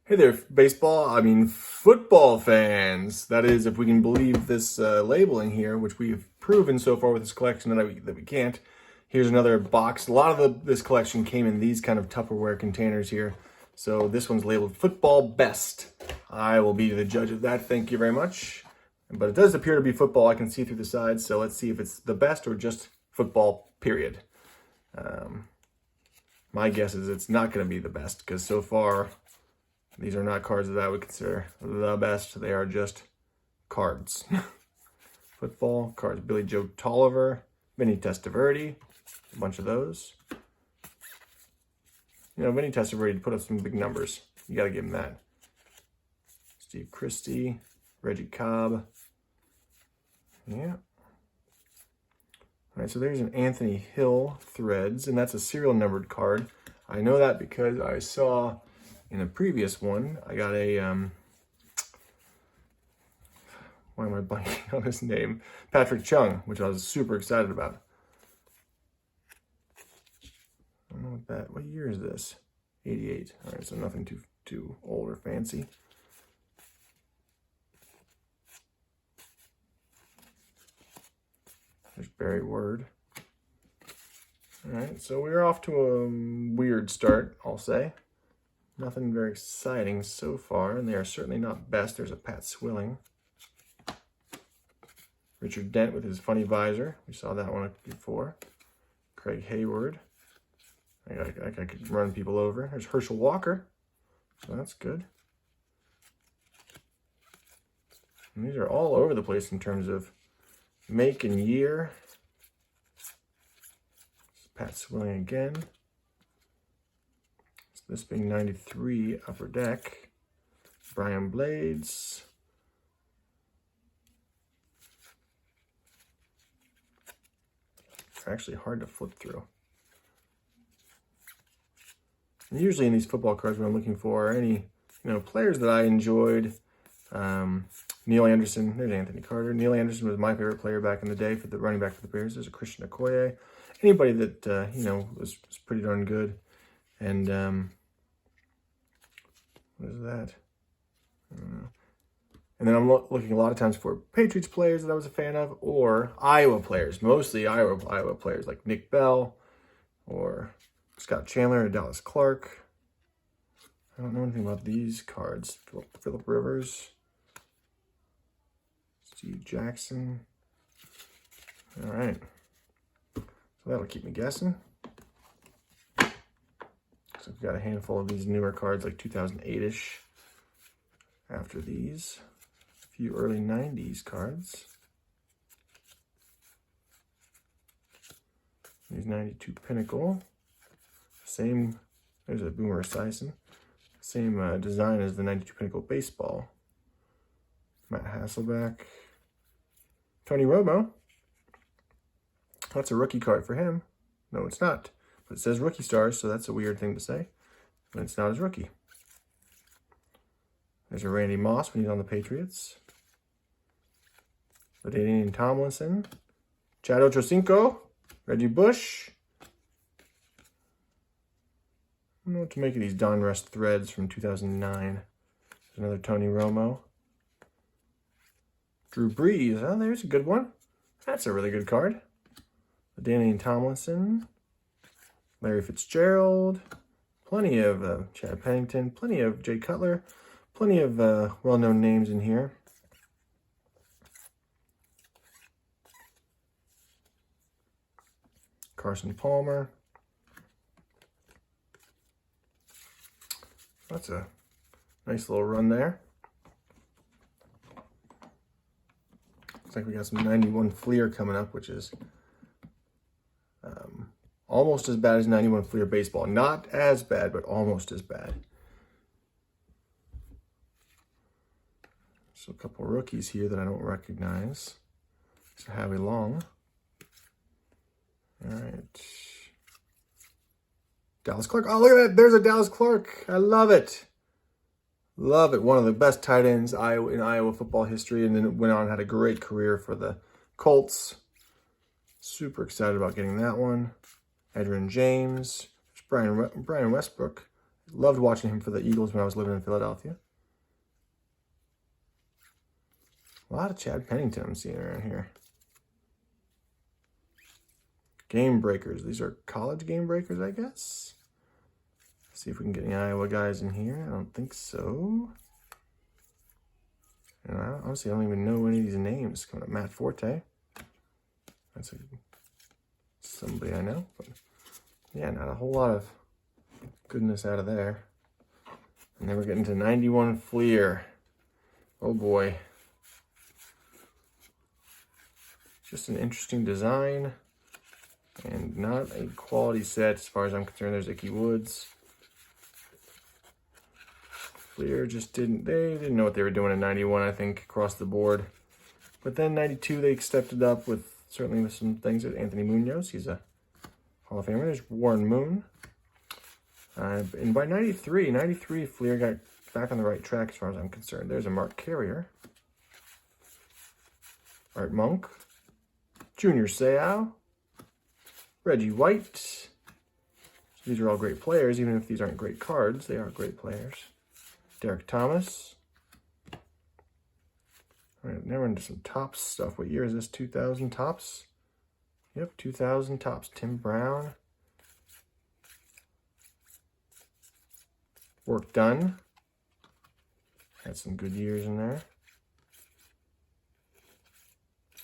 Hey there, football fans. That is, if we can believe this labeling here, which we've proven so far with this collection that we can't. Here's another box. A lot of this collection came in these kind of Tupperware containers here. So this one's labeled Football Best. I will be the judge of that. Thank you very much. But it does appear to be football. I can see through the sides. So let's see if it's the best or just football, period. My guess is it's not going to be the best because so far these are not cards that I would consider the best. They are just cards. Football cards. Billy Joe Tolliver, Vinny Testaverde, a bunch of those. You know, Vinny Testaverde put up some big numbers. You got to give him that. Steve Christie, Reggie Cobb. Yeah. All right, so there's an Anthony Hill Threads, and that's a serial numbered card. I know that because I saw in a previous one, I got a, why am I blanking on his name? Patrick Chung, which I was super excited about. I don't know what year is this? 88. All right, so nothing too old or fancy. There's Barry Word. All right, so we're off to a weird start, I'll say. Nothing very exciting so far, and they are certainly not best. There's a Pat Swilling. Richard Dent with his funny visor. We saw that one before. Craig Hayward. I could run people over. There's Herschel Walker. So that's good. And these are all over the place in terms of make and year. Pat Swilling again. This being 93 Upper Deck. Brian Blades. It's actually hard to flip through. And usually in these football cards, what I'm looking for are any, players that I enjoyed. Neil Anderson, there's Anthony Carter. Neil Anderson was my favorite player back in the day for the running back for the Bears. There's a Christian Okoye. Anybody that, was pretty darn good. And, what is that? And then I'm looking a lot of times for Patriots players that I was a fan of, or Iowa players, mostly Iowa players like Nick Bell or Scott Chandler or Dallas Clark. I don't know anything about these cards. Phillip Rivers, Steve Jackson. All right. So that'll keep me guessing. So we've got a handful of these newer cards, like 2008-ish. After these, a few early 90s cards. These 92 Pinnacle. Same, there's a Boomer Esiason. Same design as the 92 Pinnacle Baseball. Matt Hasselbeck. Tony Romo. That's a rookie card for him. No, it's not. But it says Rookie Stars, so that's a weird thing to say. But it's not his rookie. There's a Randy Moss when he's on the Patriots. LaDainian Tomlinson. Chad Ochocinco. Reggie Bush. I don't know what to make of these Donruss Threads from 2009. There's another Tony Romo. Drew Brees. Oh, there's a good one. That's a really good card. LaDainian Tomlinson. Larry Fitzgerald, plenty of Chad Pennington, plenty of Jay Cutler, plenty of well-known names in here. Carson Palmer. That's a nice little run there. Looks like we got some 91 Fleer coming up, which is almost as bad as 91 Fleer Baseball. Not as bad, but almost as bad. So a couple rookies here that I don't recognize. So Howie Long. All right. Dallas Clark. Oh, look at that. There's a Dallas Clark. I love it. Love it. One of the best tight ends in Iowa football history. And then went on and had a great career for the Colts. Super excited about getting that one. Edgerrin James. There's Brian Westbrook. Loved watching him for the Eagles when I was living in Philadelphia. A lot of Chad Pennington I'm seeing around here. Game breakers. These are college game breakers, I guess. Let's see if we can get any Iowa guys in here. I don't think so. And honestly, I don't even know any of these names. Coming up, Matt Forte. That's somebody I know. But yeah, not a whole lot of goodness out of there. And then we're getting to 91 Fleer. Oh boy. Just an interesting design. And not a quality set as far as I'm concerned. There's Icky Woods. Fleer just they didn't know what they were doing in 91, I think, across the board. But then 92, they stepped it up certainly with some things. Anthony Munoz, he's a Hall of Famer. There's Warren Moon. And by 93, Fleer got back on the right track as far as I'm concerned. There's a Mark Carrier. Art Monk. Junior Seau. Reggie White. So these are all great players. Even if these aren't great cards, they are great players. Derek Thomas. All right, now we're into some Topps stuff. What year is this? 2000 Topps? Yep, 2000 Topps. Tim Brown. Work done. Had some good years in there.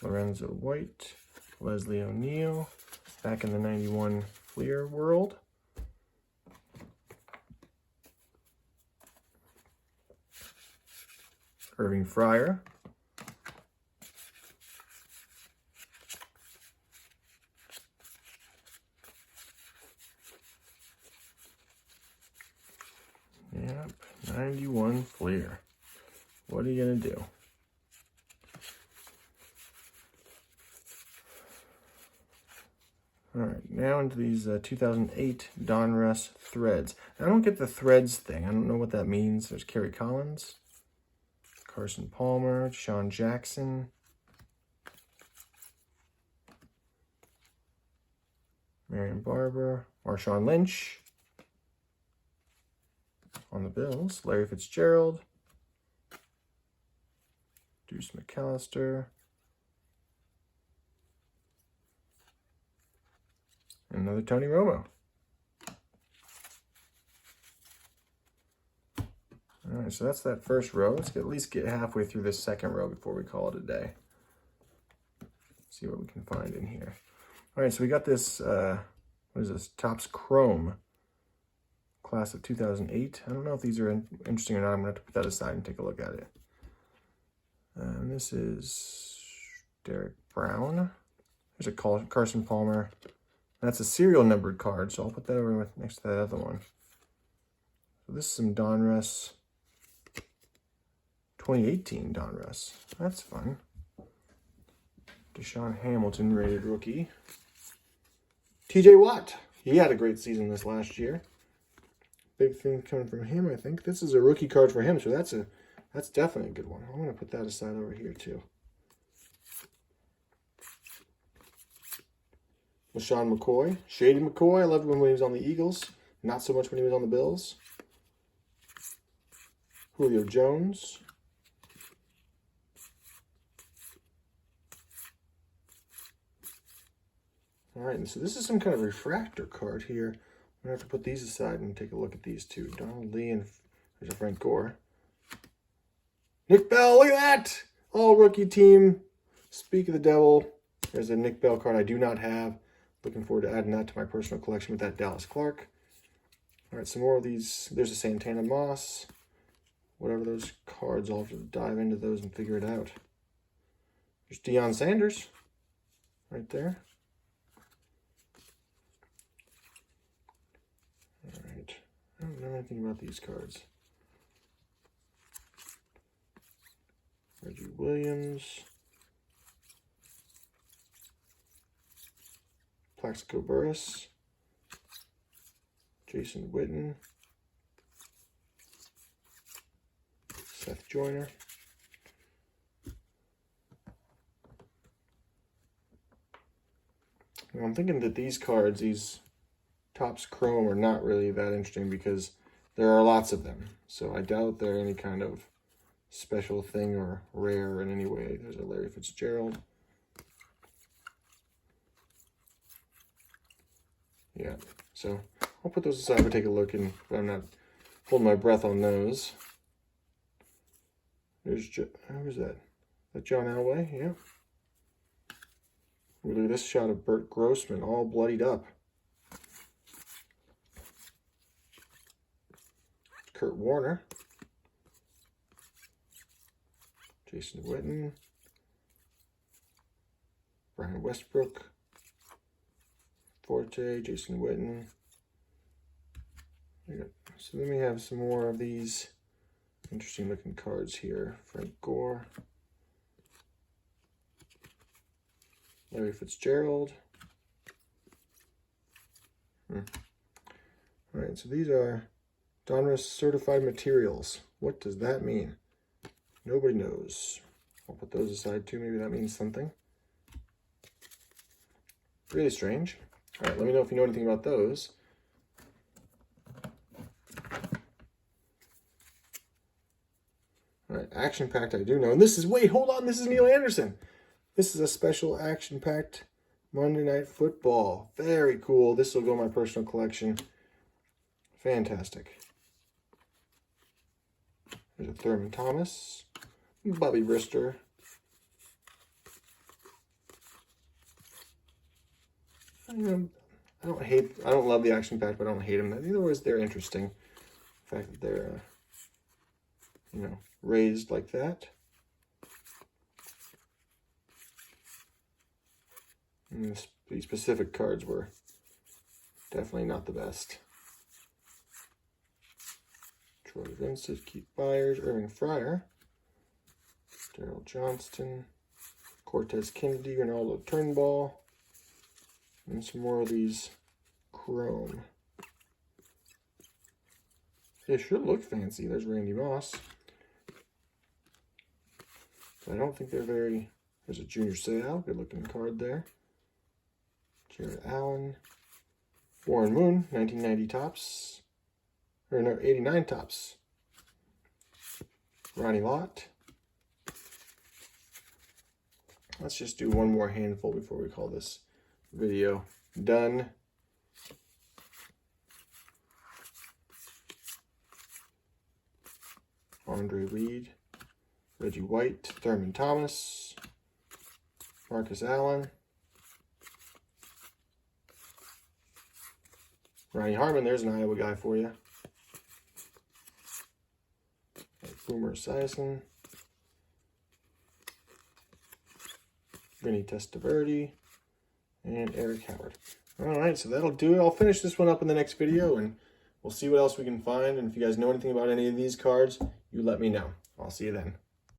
Lorenzo White. Leslie O'Neal. Back in the 91 Fleer world. Irving Fryer. Yep, 91 Fleer. What are you going to do? All right, now into these 2008 Donruss threads. I don't get the threads thing. I don't know what that means. There's Kerry Collins, Carson Palmer, Sean Jackson, Marion Barber, Marshawn Lynch on the Bills, Larry Fitzgerald, Deuce McAllister, and another Tony Romo. All right, so that's that first row. Let's at least get halfway through this second row before we call it a day. See what we can find in here. All right, so we got this, what is this? Topps Chrome, class of 2008. I don't know if these are interesting or not. I'm going to have to put that aside and take a look at it. And this is Derek Brown. There's a Carson Palmer. That's a serial numbered card, so I'll put that over next to that other one. So this is some Donruss. 2018 Donruss. That's fun. Deshaun Hamilton, rated rookie. TJ Watt. He had a great season this last year. Big thing coming from him, I think. This is a rookie card for him, so that's definitely a good one. I'm going to put that aside over here, too. LaShawn McCoy. Shady McCoy. I loved him when he was on the Eagles. Not so much when he was on the Bills. Julio Jones. All right, and so this is some kind of refractor card here. I'm going to have to put these aside and take a look at these two. Donald Lee and there's a Frank Gore. Nick Bell, look at that! All rookie team. Speak of the devil. There's a Nick Bell card I do not have. Looking forward to adding that to my personal collection with that Dallas Clark. All right, some more of these. There's a Santana Moss. Whatever those cards, I'll have to dive into those and figure it out. There's Deion Sanders right there. All right, I don't know anything about these cards. Reggie Williams. Plaxico Burress. Jason Witten. Seth Joyner. Now I'm thinking that these cards, these Topps Chrome, are not really that interesting because there are lots of them. So I doubt they're any kind of special thing or rare in any way. There's a Larry Fitzgerald. Yeah, so I'll put those aside and take a look, and but I'm not holding my breath on those. Who's that? Is that John Elway? Yeah. Ooh, look at this shot of Bert Grossman, all bloodied up. Kurt Warner. Jason Witten. Brian Westbrook. Forte, Jason Witten. So then we have some more of these interesting looking cards here. Frank Gore. Larry Fitzgerald. All right, so these are Donruss certified materials. What does that mean? Nobody knows. I'll put those aside too. Maybe that means something. Really strange. All right, let me know if you know anything about those. All right, action-packed I do know. And this is, wait, hold on, this is Neil Anderson. This is a special action-packed Monday Night Football. Very cool. This will go in my personal collection. Fantastic. There's a Thurman Thomas. Bobby Brister. I don't love the action pack, but I don't hate them. In other words, they're interesting. The fact that they're, raised like that. And these specific cards were definitely not the best. Troy Vincent, Keith Byers, Irving Fryer, Daryl Johnston, Cortez Kennedy, Ronaldo Turnbull, and some more of these chrome. They should look fancy. There's Randy Moss. But I don't think they're very... There's a Junior Seau, good looking card there. Jared Allen. Warren Moon, 1990 tops. Or no, 89 tops. Ronnie Lott. Let's just do one more handful before we call this video done. Andre Reed, Reggie White, Thurman Thomas, Marcus Allen, Ronnie Harmon, there's an Iowa guy for you. Boomer Esiason, Vinny Testaverde, and Eric Howard. All right, so that'll do it. I'll finish this one up in the next video, and we'll see what else we can find. And if you guys know anything about any of these cards, you let me know. I'll see you then.